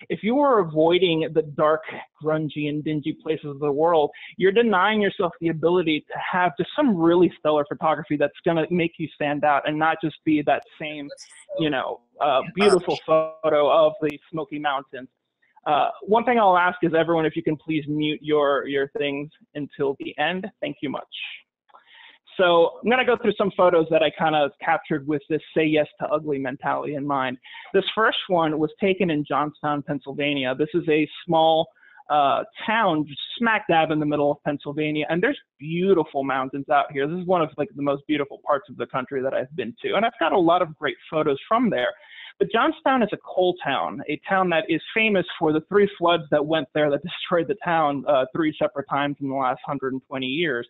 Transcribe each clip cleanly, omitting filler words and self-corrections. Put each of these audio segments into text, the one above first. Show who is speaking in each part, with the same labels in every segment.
Speaker 1: if you are avoiding the dark, grungy, and dingy places of the world, you're denying yourself the ability to have just some really stellar photography that's going to make you stand out and not just be that same, beautiful photo of the Smoky Mountains. One thing I'll ask is everyone, if you can please mute your things until the end. Thank you much. So I'm going to go through some photos that I kind of captured with this say yes to ugly mentality in mind. This first one was taken in Johnstown, Pennsylvania. This is a small town smack dab in the middle of Pennsylvania, and there's beautiful mountains out here. This is one of the most beautiful parts of the country that I've been to, and I've got a lot of great photos from there. But Johnstown is a coal town, a town that is famous for the 3 floods that went there that destroyed the town 3 separate times in the last 120 years.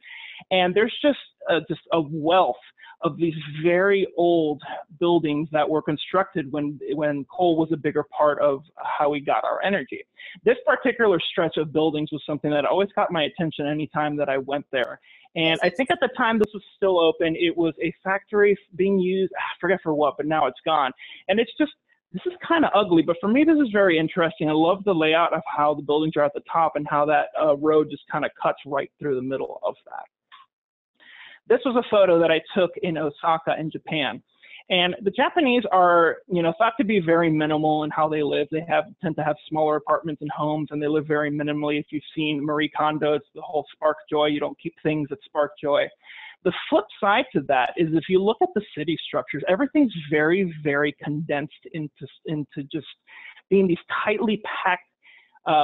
Speaker 1: And there's just a wealth of these very old buildings that were constructed when coal was a bigger part of how we got our energy. This particular stretch of buildings was something that always caught my attention anytime that I went there. And I think at the time this was still open, it was a factory being used, I forget for what, but now it's gone. And it's just, this is kind of ugly, but for me, this is very interesting. I love the layout of how the buildings are at the top and how that road just kind of cuts right through the middle of that. This was a photo that I took in Osaka in Japan. And the Japanese are, thought to be very minimal in how they live. They tend to have smaller apartments and homes, and they live very minimally. If you've seen Marie Kondo, it's the whole spark joy. You don't keep things that spark joy. The flip side to that is if you look at the city structures, everything's very, very condensed into just being these tightly packed,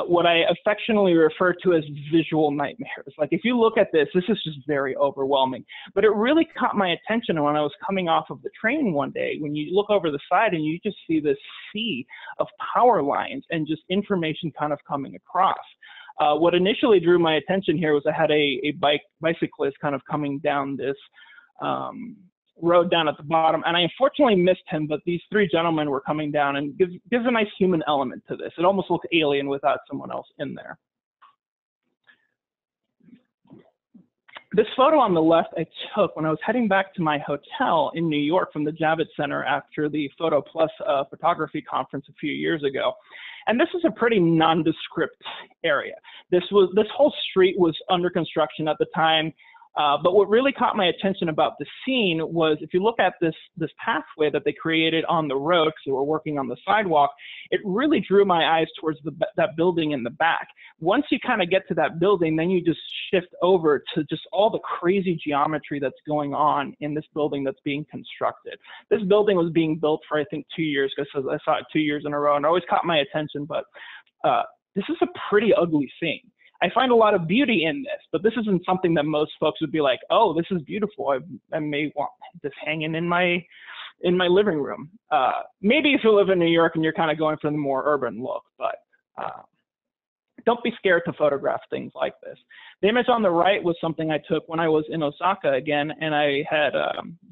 Speaker 1: what I affectionately refer to as visual nightmares. Like if you look at this is just very overwhelming. But it really caught my attention when I was coming off of the train one day, when you look over the side and you just see this sea of power lines and just information kind of coming across. What initially drew my attention here was I had a bicyclist kind of coming down this road down at the bottom, and I unfortunately missed him, but these 3 gentlemen were coming down, and gives a nice human element to this. It almost looks alien without someone else in there. This photo on the left I took when I was heading back to my hotel in New York from the Javits Center after the Photo Plus photography conference a few years ago. And this is a pretty nondescript area. This whole street was under construction at the time. But what really caught my attention about the scene was if you look at this pathway that they created on the road, because they were working on the sidewalk, it really drew my eyes towards that building in the back. Once you kind of get to that building, then you just shift over to just all the crazy geometry that's going on in this building that's being constructed. This building was being built for, I think, 2 years, because I saw it 2 years in a row, and it always caught my attention. But this is a pretty ugly thing. I find a lot of beauty in this, but this isn't something that most folks would be like, oh, this is beautiful. I may want this hanging in my living room. Maybe if you live in New York and you're kind of going for the more urban look, but don't be scared to photograph things like this. The image on the right was something I took when I was in Osaka again, and I had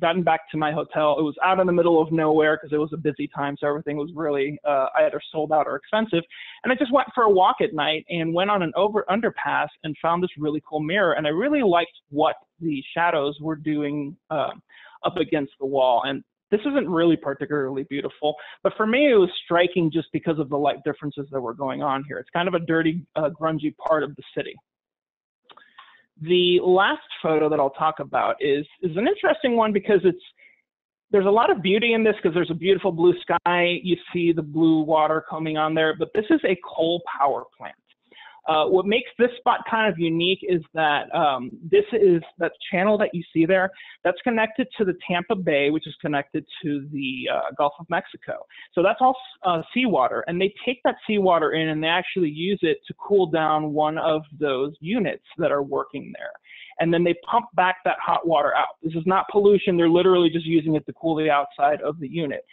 Speaker 1: gotten back to my hotel. It was out in the middle of nowhere because it was a busy time, so everything was really either sold out or expensive. And I just went for a walk at night and went on an underpass and found this really cool mirror, and I really liked what the shadows were doing up against the wall. And this isn't really particularly beautiful, but for me, it was striking just because of the light differences that were going on here. It's kind of a dirty, grungy part of the city. The last photo that I'll talk about is an interesting one because there's a lot of beauty in this because there's a beautiful blue sky. You see the blue water coming on there, but this is a coal power plant. What makes this spot kind of unique is that this is that channel that you see there, that's connected to the Tampa Bay, which is connected to the Gulf of Mexico. So that's all seawater, and they take that seawater in and they actually use it to cool down one of those units that are working there. And then they pump back that hot water out. This is not pollution. They're literally just using it to cool the outside of the unit.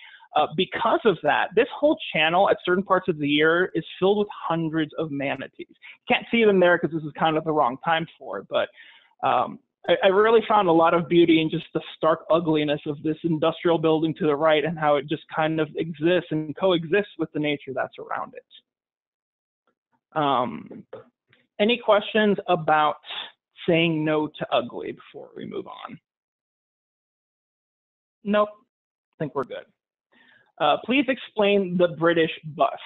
Speaker 1: Because of that, this whole channel at certain parts of the year is filled with hundreds of manatees. You can't see them there because this is kind of the wrong time for it, but I really found a lot of beauty in just the stark ugliness of this industrial building to the right and how it just kind of exists and coexists with the nature that's around it. Any questions about saying no to ugly before we move on? Nope, I think we're good. Please explain the British bus.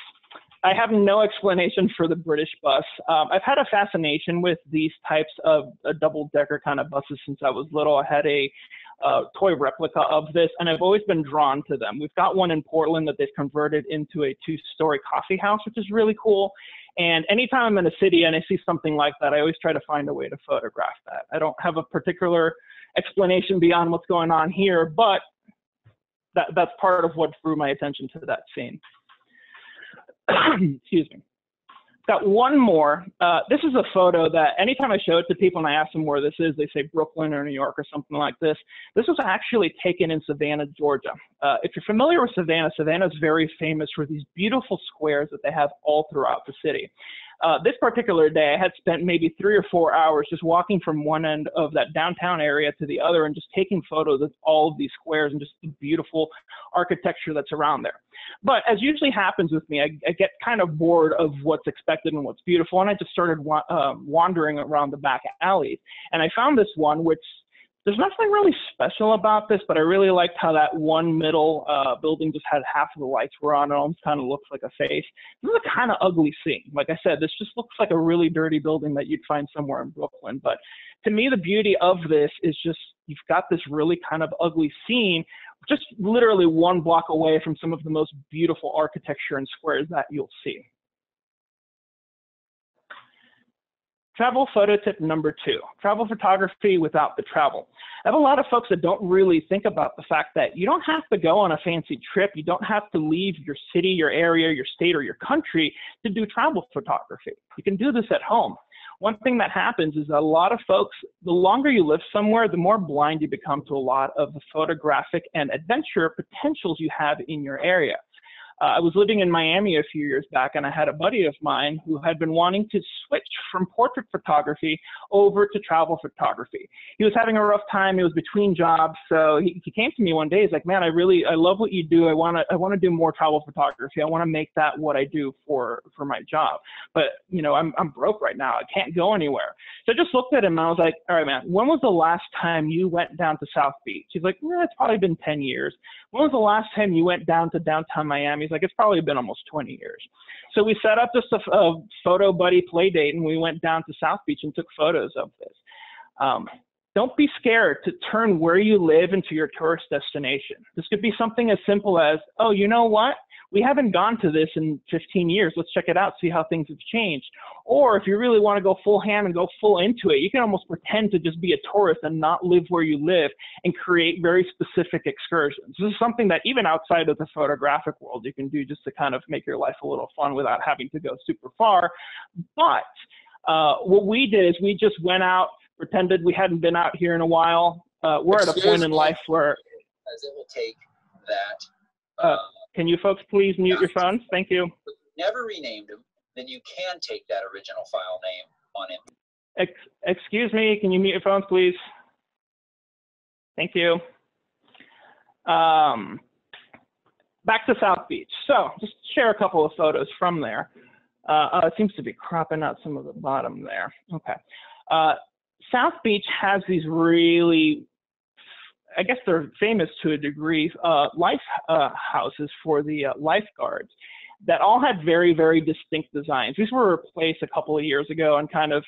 Speaker 1: I have no explanation for the British bus. I've had a fascination with these types of double-decker kind of buses since I was little. I had a toy replica of this, and I've always been drawn to them. We've got one in Portland that they've converted into a 2-story coffee house, which is really cool. And anytime I'm in a city and I see something like that, I always try to find a way to photograph that. I don't have a particular explanation beyond what's going on here, but that's part of what drew my attention to that scene. Excuse me. Got one more. This is a photo that anytime I show it to people and I ask them where this is, they say Brooklyn or New York or something like this. This was actually taken in Savannah, Georgia. If you're familiar with Savannah, Savannah is very famous for these beautiful squares that they have all throughout the city. This particular day, I had spent maybe 3 or 4 hours just walking from one end of that downtown area to the other and just taking photos of all of these squares and just the beautiful architecture that's around there. But as usually happens with me, I get kind of bored of what's expected and what's beautiful, and I just started wandering around the back alleys. And I found this one, which there's nothing really special about this, but I really liked how that one middle building just had half of the lights were on. It almost kind of looks like a face. This is a kind of ugly scene. Like I said, this just looks like a really dirty building that you'd find somewhere in Brooklyn. But to me, the beauty of this is just you've got this really kind of ugly scene, just literally 1 block away from some of the most beautiful architecture and squares that you'll see. Travel photo tip number 2, travel photography without the travel. I have a lot of folks that don't really think about the fact that you don't have to go on a fancy trip. You don't have to leave your city, your area, your state, or your country to do travel photography. You can do this at home. One thing that happens is that a lot of folks, the longer you live somewhere, the more blind you become to a lot of the photographic and adventure potentials you have in your area. I was living in Miami a few years back, and I had a buddy of mine who had been wanting to switch from portrait photography over to travel photography. He was having a rough time. He was between jobs, so he came to me one day. He's like, "Man, I love what you do. I want to do more travel photography. I want to make that what I do for my job. But you know, I'm broke right now. I can't go anywhere." So I just looked at him and I was like, "All right, man. When was the last time you went down to South Beach?" He's like, "It's probably been 10 years." "When was the last time you went down to downtown Miami?" He's like, "It's probably been almost 20 years. So we set up just a photo buddy play date, and we went down to South Beach and took photos of this. Don't be scared to turn where you live into your tourist destination. This could be something as simple as, "Oh, you know what? We haven't gone to this in 15 years. Let's check it out, see how things have changed." Or if you really want to go full ham and go full into it, you can almost pretend to just be a tourist and not live where you live and create very specific excursions. This is something that even outside of the photographic world, you can do just to kind of make your life a little fun without having to go super far. But what we did is we just went out, pretended we hadn't been out here in a while. We're at a point in life where
Speaker 2: as it will take that.
Speaker 1: Can you folks please mute your phones? Thank you.
Speaker 2: Never renamed him, then you can take that original file name on him.
Speaker 1: Excuse me, can you mute your phones, please? Thank you. Back to South Beach. So just share a couple of photos from there. It seems to be cropping out some of the bottom there. Okay. South Beach has these really, I guess they're famous to a degree, life houses for the lifeguards that all had very, very distinct designs. These were replaced a couple of years ago, and kind of,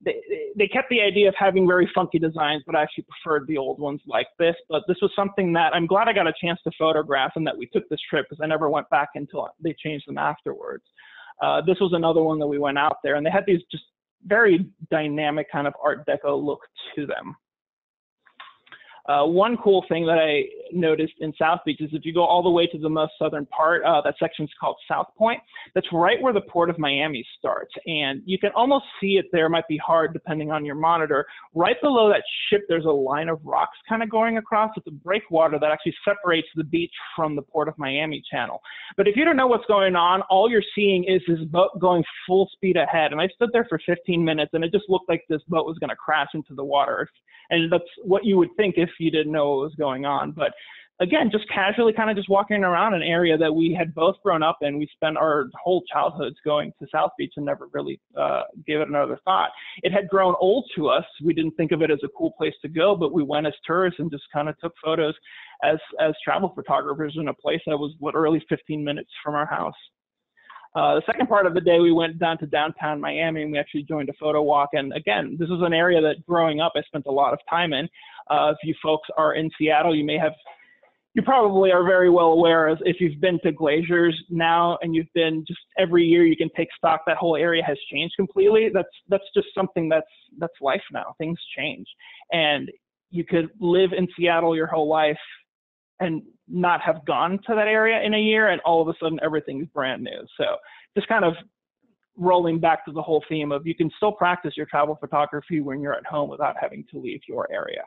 Speaker 1: they kept the idea of having very funky designs, but I actually preferred the old ones like this. But this was something that I'm glad I got a chance to photograph and that we took this trip, because I never went back until they changed them afterwards. This was another one that we went out there, and they had these just very dynamic kind of Art Deco look to them. One cool thing that I noticed in South Beach is if you go all the way to the most southern part, that section's called South Point. That's right where the Port of Miami starts. And you can almost see it there. It might be hard depending on your monitor. Right below that ship, there's a line of rocks kind of going across. It's a breakwater that actually separates the beach from the Port of Miami channel. But if you don't know what's going on, all you're seeing is this boat going full speed ahead. And I stood there for 15 minutes, and it just looked like this boat was going to crash into the water. And that's what you would think if you didn't know what was going on. But again, just casually kind of just walking around an area that we had both grown up in. We spent our whole childhoods going to South Beach and never really gave it another thought. It had grown old to us. We didn't think of it as a cool place to go, but we went as tourists and just kind of took photos as travel photographers in a place that was literally 15 minutes from our house. The second part of the day, we went down to downtown Miami, and we actually joined a photo walk. And again, this is an area that growing up I spent a lot of time in. If you folks are in Seattle, you probably are very well aware, as if you've been to Glazer's now and you've been just every year you can take stock, that whole area has changed completely. That's just something that's life now. Things change. And you could live in Seattle your whole life and not have gone to that area in a year, and all of a sudden everything's brand new. So just kind of rolling back to the whole theme of you can still practice your travel photography when you're at home without having to leave your area.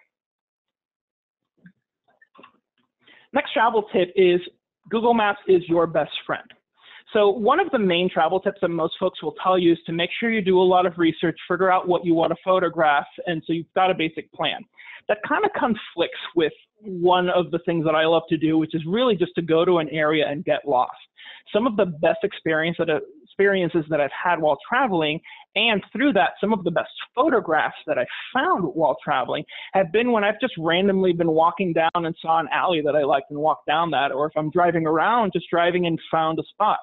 Speaker 1: Next travel tip is Google Maps is your best friend. So one of the main travel tips that most folks will tell you is to make sure you do a lot of research, figure out what you want to photograph, and so you've got a basic plan. That kind of conflicts with one of the things that I love to do, which is really just to go to an area and get lost. Some of the best experiences that I've had while traveling, and through that, some of the best photographs that I found while traveling have been when I've just randomly been walking down and saw an alley that I liked and walked down that, or if I'm driving around, just driving and found a spot.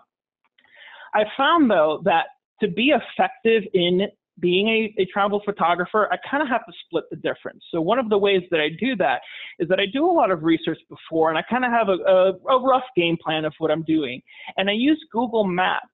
Speaker 1: I found, though, that to be effective in being a travel photographer, I kind of have to split the difference. So one of the ways that I do that is that I do a lot of research before, and I kind of have a rough game plan of what I'm doing. And I use Google Maps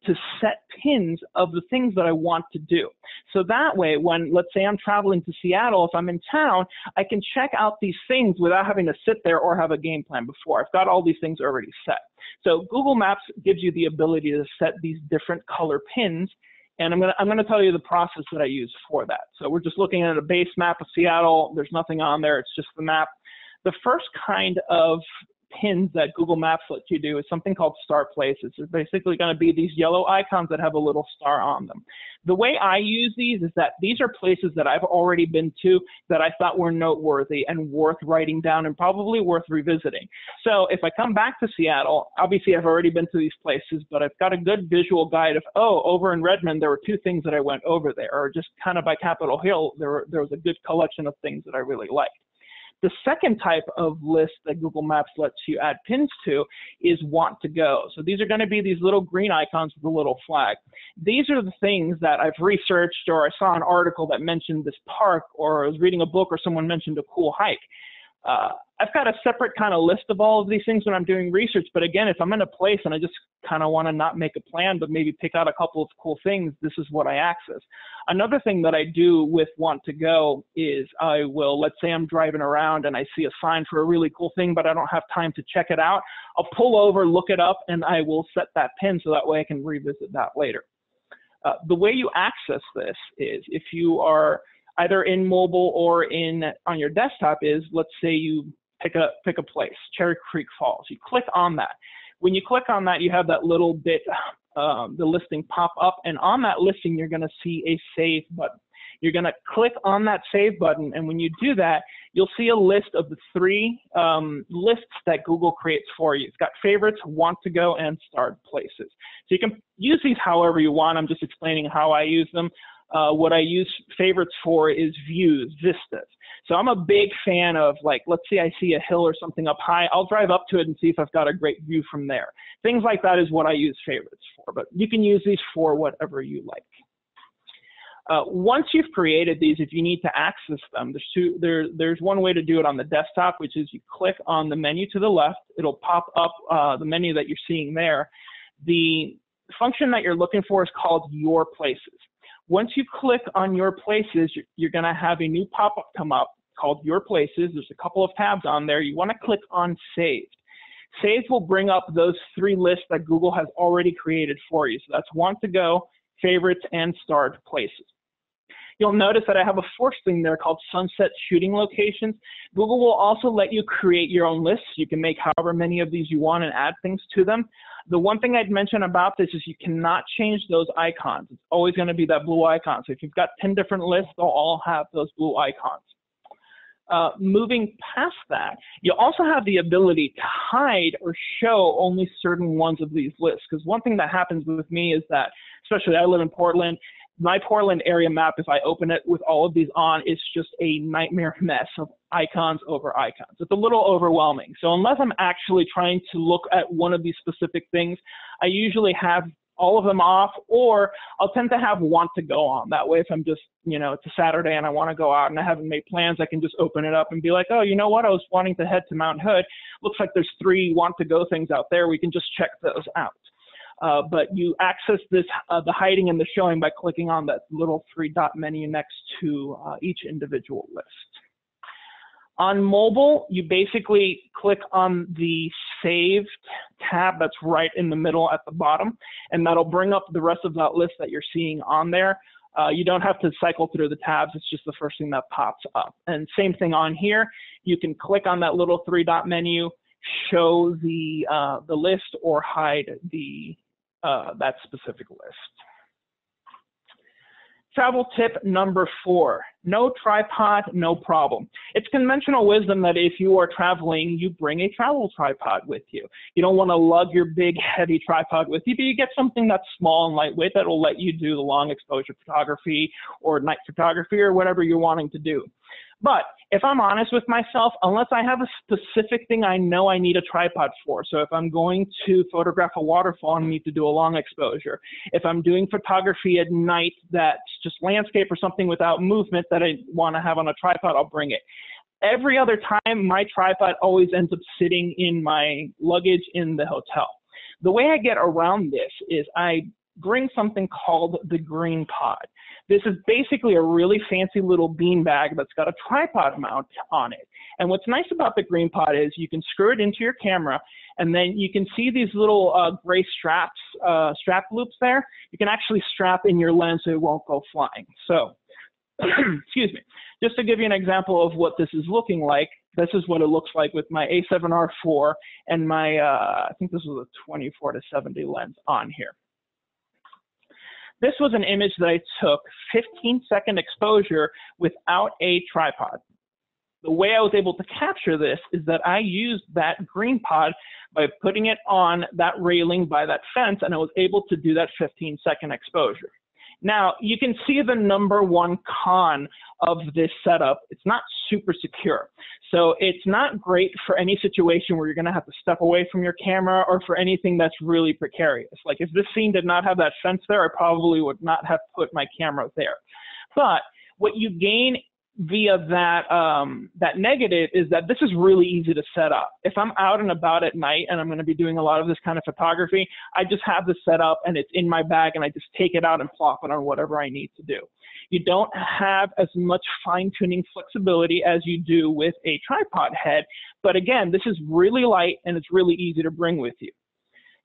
Speaker 1: to set pins of the things that I want to do. So that way, when, let's say I'm traveling to Seattle, if I'm in town, I can check out these things without having to sit there or have a game plan before. I've got all these things already set. So Google Maps gives you the ability to set these different color pins. And I'm gonna tell you the process that I use for that. So we're just looking at a base map of Seattle. There's nothing on there. It's just the map. The first kind of pins that Google Maps lets you do is something called star places. They're basically going to be these yellow icons that have a little star on them. The way I use these is that these are places that I've already been to that I thought were noteworthy and worth writing down and probably worth revisiting. So if I come back to Seattle, obviously I've already been to these places, but I've got a good visual guide of, oh, over in Redmond, there were 2 things that I went over there, or just kind of by Capitol Hill, there was a good collection of things that I really liked. The second type of list that Google Maps lets you add pins to is want to go. So these are going to be these little green icons with a little flag. These are the things that I've researched, or I saw an article that mentioned this park, or I was reading a book or someone mentioned a cool hike. I've got a separate kind of list of all of these things when I'm doing research, but again, if I'm in a place and I just kind of want to not make a plan, but maybe pick out a couple of cool things, this is what I access. Another thing that I do with want to go is I will, let's say I'm driving around and I see a sign for a really cool thing, but I don't have time to check it out. I'll pull over, look it up, and I will set that pin so that way I can revisit that later. The way you access this is if you are either in mobile or on your desktop is, let's say you pick a place, Cherry Creek Falls. You click on that. When you click on that, you have that little bit, the listing pop up, and on that listing, you're going to see a save button. You're going to click on that save button, and when you do that, you'll see a list of the 3 lists that Google creates for you. It's got favorites, want to go, and starred places. So you can use these however you want. I'm just explaining how I use them. What I use favorites for is views, vistas. So I'm a big fan of, like, let's say I see a hill or something up high, I'll drive up to it and see if I've got a great view from there. Things like that is what I use favorites for, but you can use these for whatever you like. Once you've created these, if you need to access them, there's one way to do it on the desktop, which is you click on the menu to the left. It'll pop up the menu that you're seeing there. The function that you're looking for is called Your Places. Once you click on Your Places, you're going to have a new pop-up come up called Your Places. There's a couple of tabs on there. You want to click on Saved. Saved will bring up those 3 lists that Google has already created for you. So that's Want to Go, Favorites, and Starred Places. You'll notice that I have a 4th thing there called Sunset Shooting Locations. Google will also let you create your own lists. You can make however many of these you want and add things to them. The one thing I'd mention about this is you cannot change those icons. It's always going to be that blue icon. So if you've got 10 different lists, they'll all have those blue icons. Moving past that, you also have the ability to hide or show only certain ones of these lists. Because one thing that happens with me is that, especially I live in Portland, my Portland area map, if I open it with all of these on, it's just a nightmare mess of icons over icons. It's a little overwhelming. So unless I'm actually trying to look at one of these specific things, I usually have all of them off, or I'll tend to have want to go on. That way, if I'm just, you know, it's a Saturday and I want to go out and I haven't made plans, I can just open it up and be like, oh, you know what? I was wanting to head to Mount Hood. Looks like there's 3 want to go things out there. We can just check those out. But you access this, the hiding and the showing by clicking on that little 3-dot menu next to each individual list. On mobile, you basically click on the saved tab that's right in the middle at the bottom, and that'll bring up the rest of that list that you're seeing on there. You don't have to cycle through the tabs. It's just the first thing that pops up. And same thing on here. You can click on that little 3-dot menu, show the list, or hide the that specific list. Travel tip number 4, no tripod, no problem. It's conventional wisdom that if you are traveling, you bring a travel tripod with you. You don't want to lug your big, heavy tripod with you, but you get something that's small and lightweight that will let you do the long exposure photography or night photography or whatever you're wanting to do. But if I'm honest with myself, unless I have a specific thing I know I need a tripod for, so if I'm going to photograph a waterfall and I need to do a long exposure, if I'm doing photography at night that's just landscape or something without movement that I want to have on a tripod, I'll bring it. Every other time, my tripod always ends up sitting in my luggage in the hotel. The way I get around this is I bring something called the green pod. This is basically a really fancy little bean bag that's got a tripod mount on it. And what's nice about the green pod is you can screw it into your camera, and then you can see these little gray straps, strap loops there. You can actually strap in your lens so it won't go flying. So, excuse me, just to give you an example of what this is looking like, this is what it looks like with my A7R4 and my, I think this was a 24-70 lens on here. This was an image that I took, 15-second exposure without a tripod. The way I was able to capture this is that I used that green pod by putting it on that railing by that fence, and I was able to do that 15-second exposure. Now, you can see the #1 con of this setup. It's not super secure. So it's not great for any situation where you're going to have to step away from your camera or for anything that's really precarious. Like if this scene did not have that fence there, I probably would not have put my camera there. But what you gain via that, that negative is that this is really easy to set up. If I'm out and about at night and I'm going to be doing a lot of this kind of photography, I just have this set up and it's in my bag and I just take it out and plop it on whatever I need to do. You don't have as much fine-tuning flexibility as you do with a tripod head, but again, this is really light and it's really easy to bring with you.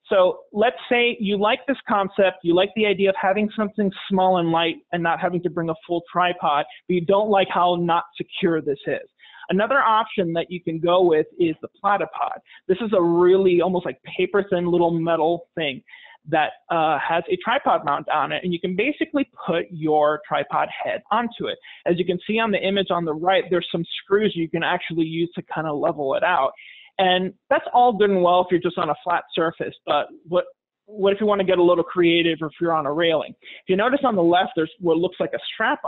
Speaker 1: So let's say you like this concept, you like the idea of having something small and light and not having to bring a full tripod, but you don't like how not secure this is. Another option that you can go with is the platypod. This is a really almost like paper-thin little metal thing that has a tripod mount on it, and you can basically put your tripod head onto it. As you can see on the image on the right, there's some screws you can actually use to kind of level it out. And that's all good and well if you're just on a flat surface, but what if you want to get a little creative or if you're on a railing? If you notice on the left, there's what looks like a strap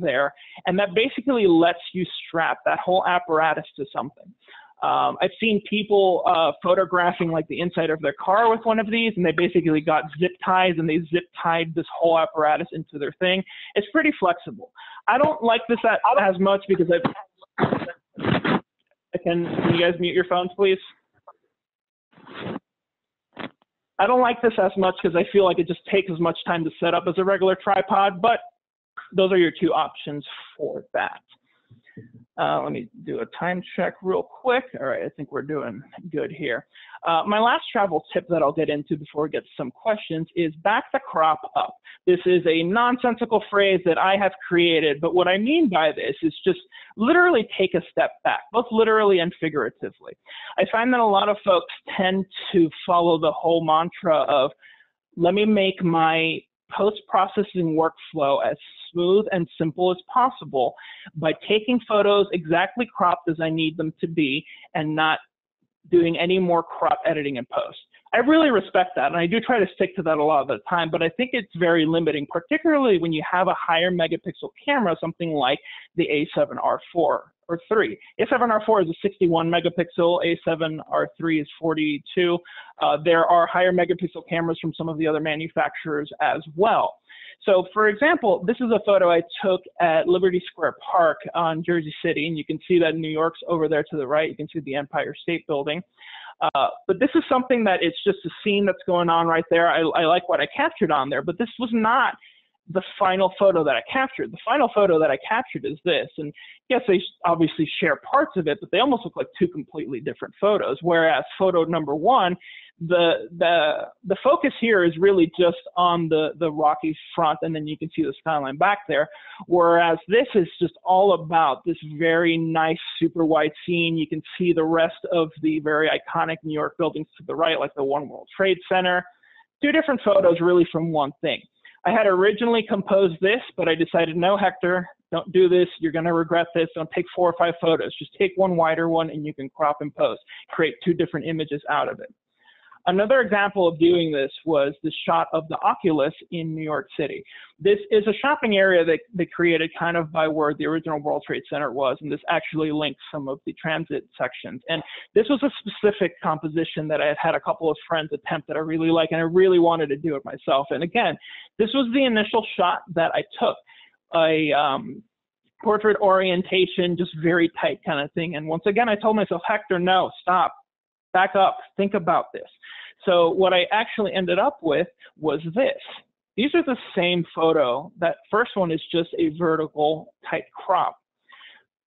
Speaker 1: there, and that basically lets you strap that whole apparatus to something. I've seen people photographing like the inside of their car with one of these, and they basically got zip ties and they zip tied this whole apparatus into their thing. It's pretty flexible. I don't like this as much because can you guys mute your phones, please? I don't like this as much because I feel like it just takes as much time to set up as a regular tripod, but those are your 2 options for that. Let me do a time check real quick. All right, I think we're doing good here. My last travel tip that I'll get into before we get to some questions is back the crop up. This is a nonsensical phrase that I have created, but what I mean by this is just literally take a step back, both literally and figuratively. I find that a lot of folks tend to follow the whole mantra of, let me make my post-processing workflow as smooth and simple as possible by taking photos exactly cropped as I need them to be and not doing any more crop editing in post. I really respect that, and I do try to stick to that a lot of the time, but I think it's very limiting, particularly when you have a higher megapixel camera, something like the A7R4 or 3. A7R4 is a 61 megapixel, A7R3 is 42. There are higher megapixel cameras from some of the other manufacturers as well. So for example, this is a photo I took at Liberty Square Park on Jersey City, and you can see that New York's over there to the right. You can see the Empire State Building. But this is something that it's just a scene that's going on right there. I like what I captured on there, but this was not the final photo that I captured. The final photo that I captured is this. And yes, they obviously share parts of it, but they almost look like two completely different photos. Whereas photo number one, the focus here is really just on the rocky front, and then you can see the skyline back there. Whereas this is just all about this very nice super wide scene. You can see the rest of the very iconic New York buildings to the right, like the One World Trade Center. Two different photos really from one thing. I had originally composed this, but I decided, no, Hector, don't do this. You're going to regret this. Don't take 4 or 5 photos. Just take one wider one, and you can crop and post. Create 2 different images out of it. Another example of doing this was the shot of the Oculus in New York City. This is a shopping area that they created kind of by where the original World Trade Center was, and this actually links some of the transit sections. And this was a specific composition that I had had a couple of friends attempt that I really like, and I really wanted to do it myself. And again, this was the initial shot that I took. A portrait orientation, just very tight kind of thing. And once again, I told myself, Hector, no, stop. Back up, think about this. So what I actually ended up with was this. These are the same photo. That first one is just a vertical tight crop,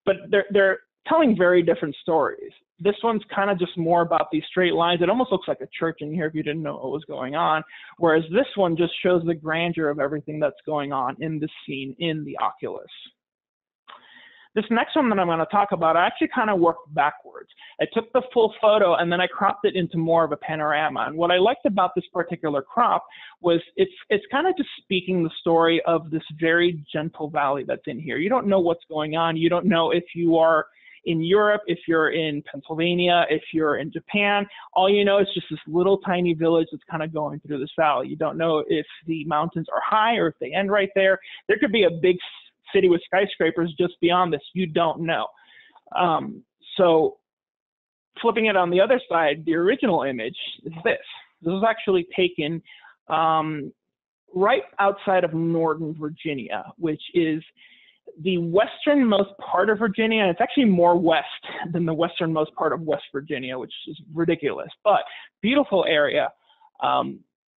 Speaker 1: but they're telling very different stories. This one's kind of just more about these straight lines. It almost looks like a church in here if you didn't know what was going on, whereas this one just shows the grandeur of everything that's going on in the scene in the Oculus. This next one that I'm going to talk about, I actually kind of worked backwards. I took the full photo and then I cropped it into more of a panorama. And what I liked about this particular crop was it's kind of just speaking the story of this very gentle valley that's in here. You don't know what's going on. You don't know if you are in Europe, if you're in Pennsylvania, if you're in Japan. All you know is just this little tiny village that's kind of going through this valley. You don't know if the mountains are high or if they end right there. There could be a big city with skyscrapers just beyond this. You don't know. So flipping it on the other side, the original image is this. This was actually taken right outside of Northern Virginia, which is the westernmost part of Virginia. And it's actually more west than the westernmost part of West Virginia, which is ridiculous, but beautiful area.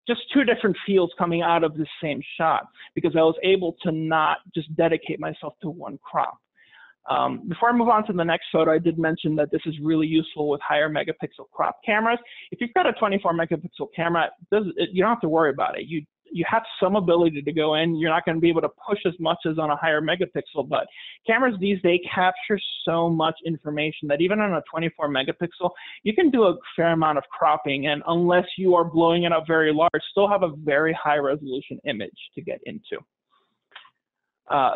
Speaker 1: Just 2 different feels coming out of the same shot because I was able to not just dedicate myself to one crop. Before I move on to the next photo, I did mention that this is really useful with higher megapixel crop cameras. If you've got a 24 megapixel camera, you don't have to worry about it. You have some ability to go in. You're not going to be able to push as much as on a higher megapixel, but cameras these days capture so much information that even on a 24 megapixel, you can do a fair amount of cropping, and unless you are blowing it up very large, still have a very high resolution image to get into.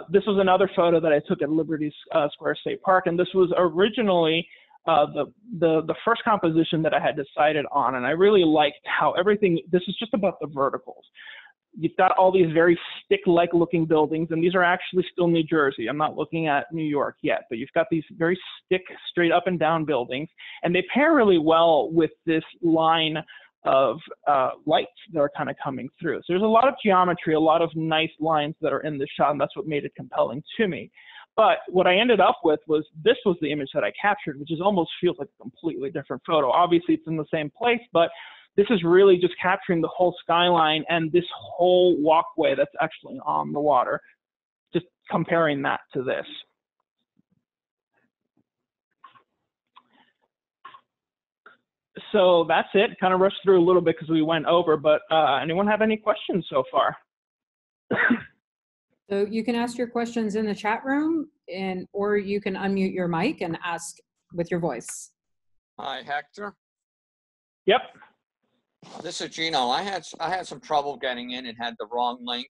Speaker 1: This was another photo that I took at Liberty Square State Park, and this was originally the first composition that I had decided on, and I really liked how this is just about the verticals. You've got all these very stick-like looking buildings, and these are actually still New Jersey. I'm not looking at New York yet, but you've got these very straight up and down buildings, and they pair really well with this line of lights that are kind of coming through. So there's a lot of geometry, a lot of nice lines that are in the shot, and that's what made it compelling to me. But what I ended up with was this was the image that I captured, which is almost feels like a completely different photo. Obviously, it's in the same place, but this is really just capturing the whole skyline and this whole walkway that's actually on the water, just comparing that to this. So that's it. Kind of rushed through a little bit because we went over, but anyone have any questions so far?
Speaker 3: So you can ask your questions in the chat room, or you can unmute your mic and ask with your voice.
Speaker 4: Hi, Hector.
Speaker 1: Yep.
Speaker 4: This is Gino. I had some trouble getting in and had the wrong link.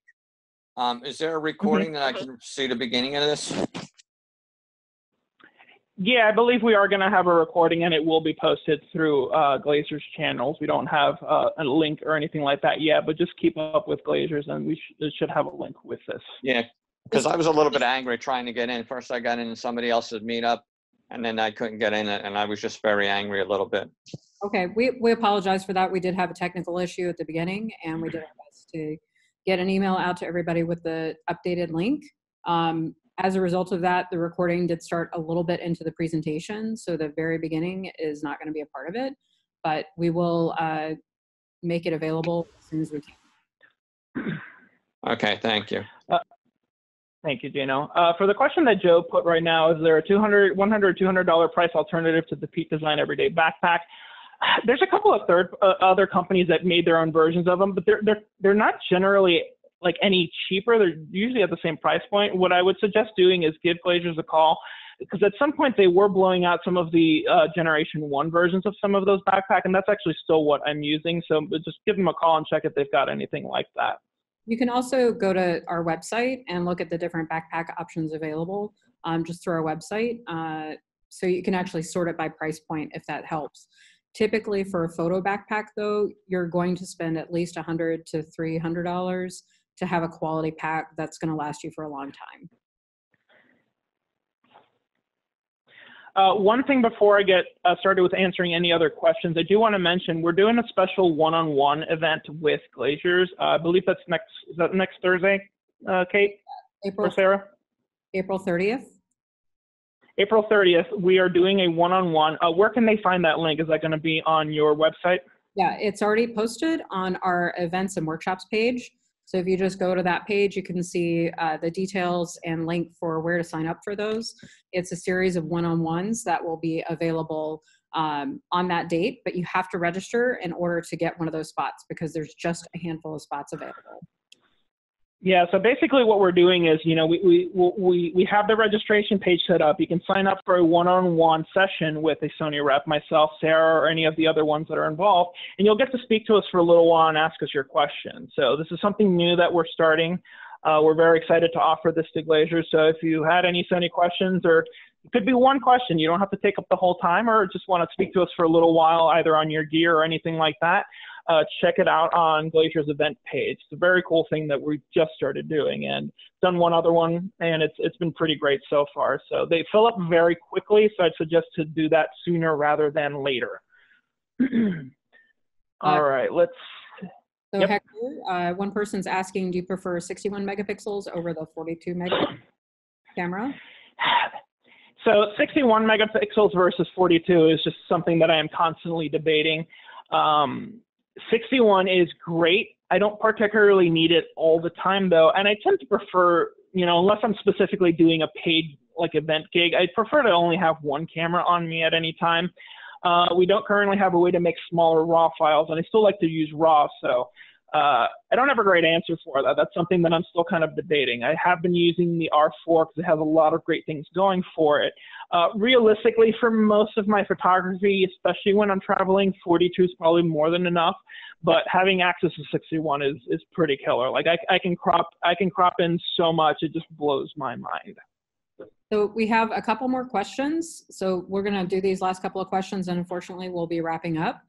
Speaker 4: Is there a recording that I can see the beginning of this?
Speaker 1: Yeah, I believe we are going to have a recording, and it will be posted through Glazer's channels. We don't have a link or anything like that yet, but just keep up with Glazer's, and we should have a link with this.
Speaker 4: Yeah, because I was a little bit angry trying to get in. First, I got in somebody else's meetup, and then I couldn't get in it, and I was just very angry a little bit.
Speaker 3: Okay, we apologize for that. We did have a technical issue at the beginning, and we did our best to get an email out to everybody with the updated link. As a result of that, the recording did start a little bit into the presentation, so the very beginning is not going to be a part of it, but we will make it available as soon as we can.
Speaker 4: Okay, thank you.
Speaker 1: Thank you, Gino. For the question that Joe put right now, is there a $100, $200 price alternative to the Peak Design Everyday Backpack? There's a couple of other companies that made their own versions of them, but they're not generally like any cheaper. They're usually at the same price point. What I would suggest doing is give Glazer's a call, because at some point they were blowing out some of the Generation 1 versions of some of those backpacks, and that's actually still what I'm using. So just give them a call and check if they've got anything like that.
Speaker 3: You can also go to our website and look at the different backpack options available just through our website. So you can actually sort it by price point if that helps. Typically for a photo backpack though, you're going to spend at least $100 to $300 to have a quality pack that's going to last you for a long time.
Speaker 1: One thing before I get started with answering any other questions, I do want to mention we're doing a special one-on-one event with Glazer's. I believe that's next Thursday, Kate? Or Sarah?
Speaker 3: April 30th.
Speaker 1: April 30th, we are doing a one-on-one. Where can they find that link? Is that going to be on your website?
Speaker 3: Yeah, it's already posted on our events and workshops page. So if you just go to that page, you can see the details and link for where to sign up for those. It's a series of one-on-ones that will be available on that date, but you have to register in order to get one of those spots because there's just a handful of spots available.
Speaker 1: Yeah, so basically what we're doing is, you know, we have the registration page set up. You can sign up for a one-on-one session with a Sony rep, myself, Sarah, or any of the other ones that are involved, and you'll get to speak to us for a little while and ask us your questions. So this is something new that we're starting. We're very excited to offer this to Glazer. So if you had any Sony questions, or it could be one question, you don't have to take up the whole time, or just want to speak to us for a little while, either on your gear or anything like that, check it out on Glazer's event page. It's a very cool thing that we just started doing, and done one other one, and it's been pretty great so far. So they fill up very quickly, so I'd suggest to do that sooner rather than later. All right, let's.
Speaker 3: So
Speaker 1: Yep.
Speaker 3: Hector, one person's asking, do you prefer 61 megapixels over the 42 megapixel camera?
Speaker 1: So 61 megapixels versus 42 is just something that I am constantly debating. 61 is great. I don't particularly need it all the time though. And I tend to prefer, you know, unless I'm specifically doing a paid like event gig, I prefer to only have one camera on me at any time. We don't currently have a way to make smaller RAW files, and I still like to use RAW, so I don't have a great answer for that. That's something that I'm still kind of debating. I have been using the R4 because it has a lot of great things going for it. Realistically, for most of my photography, especially when I'm traveling, 42 is probably more than enough, but having access to 61 is pretty killer. Like I can crop in so much, it just blows my mind.
Speaker 3: So we have a couple more questions. So we're going to do these last couple of questions, and unfortunately we'll be wrapping up.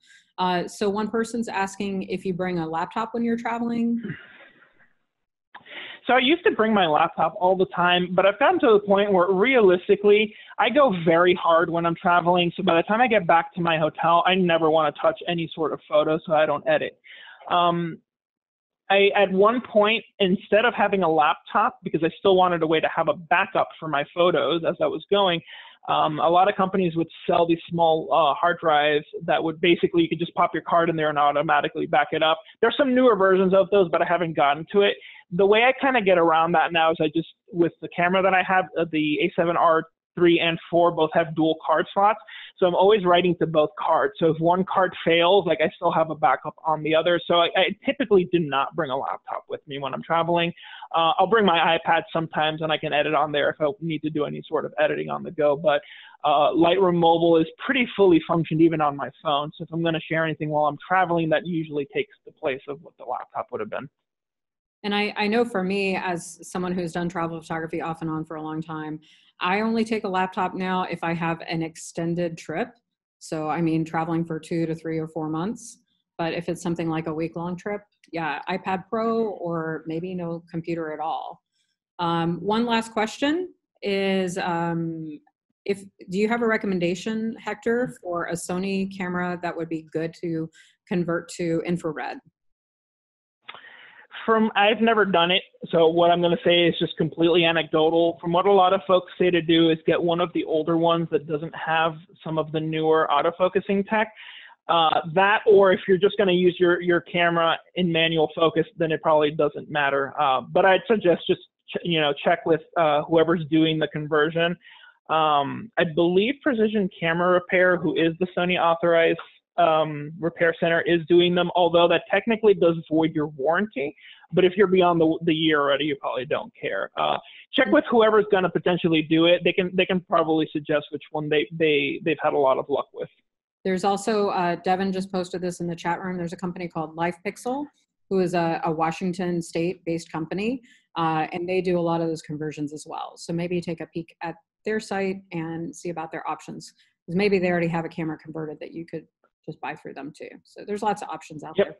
Speaker 3: So one person's asking if you bring a laptop when you're traveling.
Speaker 1: So I used to bring my laptop all the time, but I've gotten to the point where realistically, I go very hard when I'm traveling. So by the time I get back to my hotel, I never want to touch any sort of photo, so I don't edit. At one point, instead of having a laptop, because I still wanted a way to have a backup for my photos as I was going, a lot of companies would sell these small hard drives that would basically, you could just pop your card in there and automatically back it up. There's some newer versions of those, but I haven't gotten to it. The way I kind of get around that now is I just, with the camera that I have, the A7R 3 and 4 both have dual card slots. So I'm always writing to both cards. So if one card fails, like I still have a backup on the other. So I typically do not bring a laptop with me when I'm traveling. I'll bring my iPad sometimes and I can edit on there if I need to do any sort of editing on the go. But Lightroom Mobile is pretty fully functioned even on my phone. So if I'm going to share anything while I'm traveling, that usually takes the place of what the laptop would have been.
Speaker 3: And I know for me, as someone who's done travel photography off and on for a long time, I only take a laptop now if I have an extended trip. So, I mean, traveling for 2 to 3 or 4 months. But if it's something like a week-long trip, yeah, iPad Pro or maybe no computer at all. One last question is, do you have a recommendation, Hector, for a Sony camera that would be good to convert to infrared?
Speaker 1: I've never done it, so what I'm going to say is just completely anecdotal. From what a lot of folks say to do is get one of the older ones that doesn't have some of the newer autofocusing tech. That, or if you're just going to use your camera in manual focus, then it probably doesn't matter. But I'd suggest just check with whoever's doing the conversion. I believe Precision Camera Repair, who is the Sony authorized repair center, is doing them, although that technically does void your warranty. But if you're beyond the year already, you probably don't care. Check with whoever's going to potentially do it. They can probably suggest which one they've had a lot of luck with.
Speaker 3: There's also, Devin just posted this in the chat room, there's a company called LifePixel, who is a Washington state-based company, and they do a lot of those conversions as well. So maybe take a peek at their site and see about their options, because maybe they already have a camera converted that you could just buy through them too. So there's lots of options out there.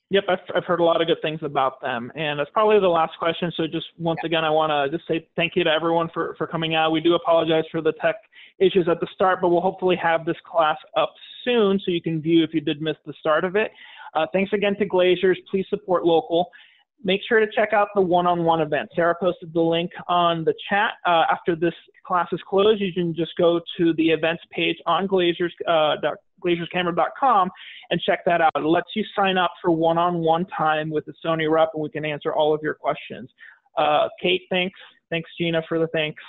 Speaker 1: Yep, I've heard a lot of good things about them. And that's probably the last question. So just once again, I want to just say thank you to everyone for coming out. We do apologize for the tech issues at the start, but we'll hopefully have this class up soon so you can view if you did miss the start of it. Thanks again to Glazers. Please support local. Make sure to check out the one-on-one event. Sarah posted the link on the chat. After this class is closed, you can just go to the events page on glazerscamera.com and check that out. It lets you sign up for one-on-one time with the Sony rep, and we can answer all of your questions. Kate, thanks. Thanks, Gina, for the thanks.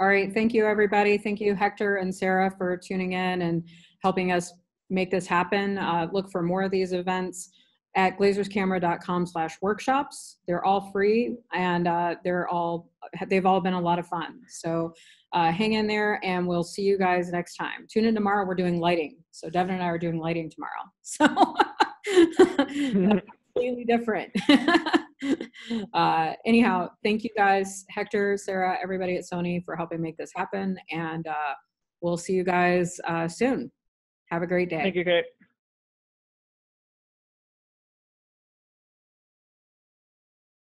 Speaker 3: All right. Thank you, everybody. Thank you, Hector and Sarah, for tuning in and helping us make this happen. Look for more of these events at glazerscamera.com/workshops. They're all free, and they've all been a lot of fun. So hang in there, and we'll see you guys next time. Tune in tomorrow. We're doing lighting. So Devin and I are doing lighting tomorrow. So completely different. Anyhow, thank you guys, Hector, Sarah, everybody at Sony, for helping make this happen. And we'll see you guys soon. Have a great day.
Speaker 1: Thank you, Kate.